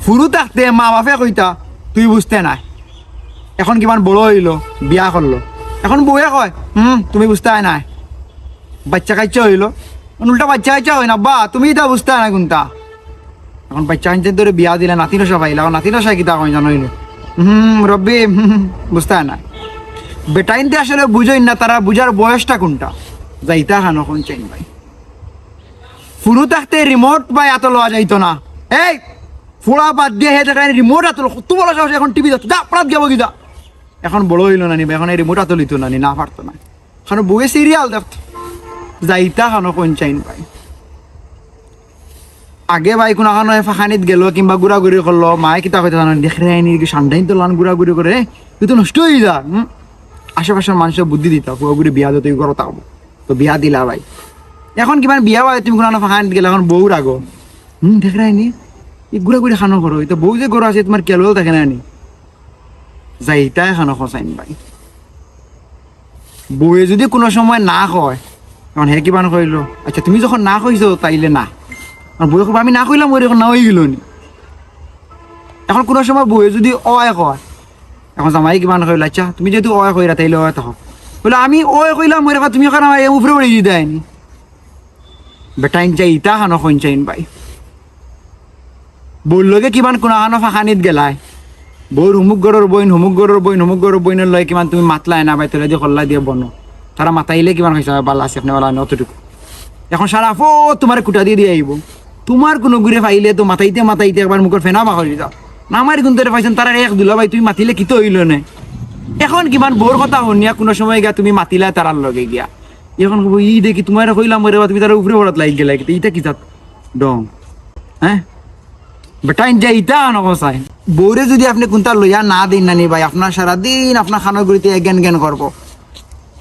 ফুরু থাকতে মা বাপে কইতা তুই বুঝতে নাই, এখন কিমান বড় হইল বিয়া করলো, এখন বউয়ে কয় তুমি বুঝতে নাই, বাচ্চা কাচ্চা হইলো, উল্টা বাচ্চা কাচ্চা হয় না বা তুমি তা বুঝতে নাই কোনটা। এখন বাচ্চা কাচ্চা ধরে বিয়া দিলে নাতি নশা পাইলা, নাতি নশা কিতা কয় জানোই রব্বি বুঝতে নাই। বেটাইনতে আসলে বুঝই না তারা বুঝার বয়সটা কোনটা, যাইতা খানো কোন চাইন ভাই। ফুরু থাকতে রিমোট ভাই এত লওয়া যাইতো না, এই ফোড়া বাদ দিয়ে হে দেখায় রিমোট এত কত বড় সাহস, এখন টিভি যাচ্ছে যা আপনার যাবো কিনা। এখন বড় হইলো না নি এখন এই রিমোট এত লিত না নি, না পারতো না, এখন বউয়ে সিরিয়াল দেখতো, যাইতা খানো কোন চাইন ভাই। আগে ভাই কোনো এখন ফাঁকানিত গেল কিংবা ঘুরাঘুরি করলো, মায়ে কিতা কইতে জানো দেখে আইনি সান্ডাইন তো লান ঘুরাঘুরি করে তুই তো নষ্ট হয়ে যা। আশেপাশের মানুষের বুদ্ধি দিতা পুরোপুরি বিয়া দিতে করো তাও, তো বিয়া দিলা ভাই। এখন কিমান বিয়া ভাই তুমি কোনো ফাঁকানিত গেলে এখন বউর আগো দেখে আইনি ঘুরাঘুরি খানো করো, তো বউ যে গরু আছে তোমার কেলো দেখে না নি, যাইতাই খানো খসাইন ভাই। বউয়ে যদি কোনো সময় না কয় এখন হে কিমান কইলো আচ্ছা তুমি যখন না কইছো তাইলে না, বউয়ে কব আমি না কইলাম ওই এখন না হয়ে গেল নি। এখন কোনো সময় বউয়ে যদি অয় কয়, এখন জামাই কিমান কইলো আচ্ছা তুমি যেহেতু অয় কইরা তাইলে অয় তখন বলে আমি অয় কইলাম ওই রকম তুমি এখন আমার উপরে পড়ে দিয়ে দেয়নি। বেটাইন যাইতা খানো কোন চাইন ভাই। বউর লগে কিমান কোনো খানো ফাঁকানিত গেলায়, বউর হুমুক গড়ের বইন হুমুক গড়ের বইন হুমুক গড়ের বইনের লয় কিমান তুমি মাতলাই না ভাই তোরা দিয়ে কল্লা দিয়ে বনো, তারা মাতাইলে কিমান খাইছে বালা আছে আপনি বলা অতটুকু। এখন সারা ফো তোমার কুটা দিয়ে দিয়ে আইব, তোমার কোনো ঘুরে পাইলে তো মাতাইতে মাতাইতে একবার মুখের ফেনা বাহরি যাও না, আমার কিন্তু পাইছেন তারা এক দুলা ভাই তুমি মাতিলে কি তো হইল না। এখন কিমান বউর কথা শুনিয়া কোনো সময় গিয়া তুমি মাতিলা তারার লগে গিয়া, এখন কব ই দেখি তোমার কইলাম রে তুমি তার উপরে পড়াত লাগি গেলে ইটা কি যাত ডং হ্যাঁ বেটাইন যাইতা নকসাই। বউরে যদি আপনি কোনটা লইয়া না দিন না নি ভাই আপনার সারাদিন আপনার খানাগুড়িতে জ্ঞান জ্ঞান করবো,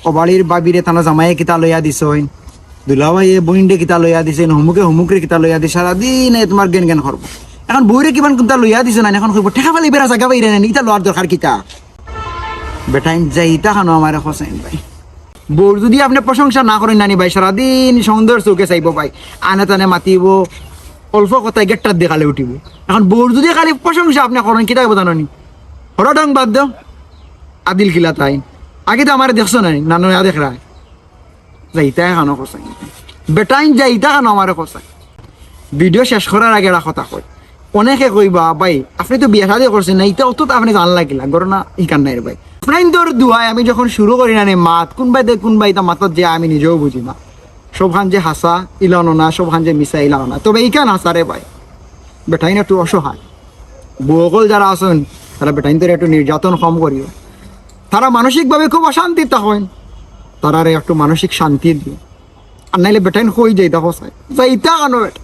কবাড়ির বাবিরে তানা জামাইয়ে কিতা লইয়া দিছইন, দুলাভাইয়ে বইন্ডে কিতা লইয়া দিছেন, হুমুকে কিতা লইয়া দি সারাদিন তোমার জ্ঞান জ্ঞান করবো। এখন বউরে কিমান কোনটা লইয়া দিছে না এখন কইব ঠেকা ফালি বেড়া জাগা বাইরে না ইটা লওয়ার দরকার কিতা। বেটাইন যাইতা খানো আমার হোসেন ভাই। বউর যদি আপনি প্রশংসা না করেন নানি ভাই সারাদিন সুন্দর চৌকে চাইব ভাই, আনে টানে মাতিব অল্প কথায় গেটটার দিয়ে কালে উঠিব। এখন বউর যদি খালি প্রশংসা আপনি করেন কিতা জানি হর ঢং বাদ দাও আদিল কিলা তাই আগে তো আমার দেখছো নাই নানো দেখ রায় যাইতা খানো খসাই। বেটাইন যাইতা খানো আমার খসাই। ভিডিও শেষ করার আগে একটা কথা কই, অনেকে কইবা ভাই আপনি তো বিয়া শাদি করছেন না এটা অত আপনি জান লাগিলা গর না ই কান নাই ভাই। ফ্রেন্ডর দুহাই আমি যখন শুরু করি না মাত কোনবাই দেখ কোনবাই তা মাতত যে আমি নিজেও বুঝি না, সবখান যে হাসা ইলানো না সবখান যে মিশা ইলানো না, তবে এইখান হাসা রে ভাই। বেটাইন একটু অসহায় বউকল যারা আছেন তারা বেটাইন তোর একটু নির্যাতন কম করিও, তারা মানসিকভাবে খুব অশান্তি তখন তারা একটু মানসিক শান্তি দিও, আর নাইলে বেটাইন হয়ে যাইতা হসায় যাইতা কেন বেটা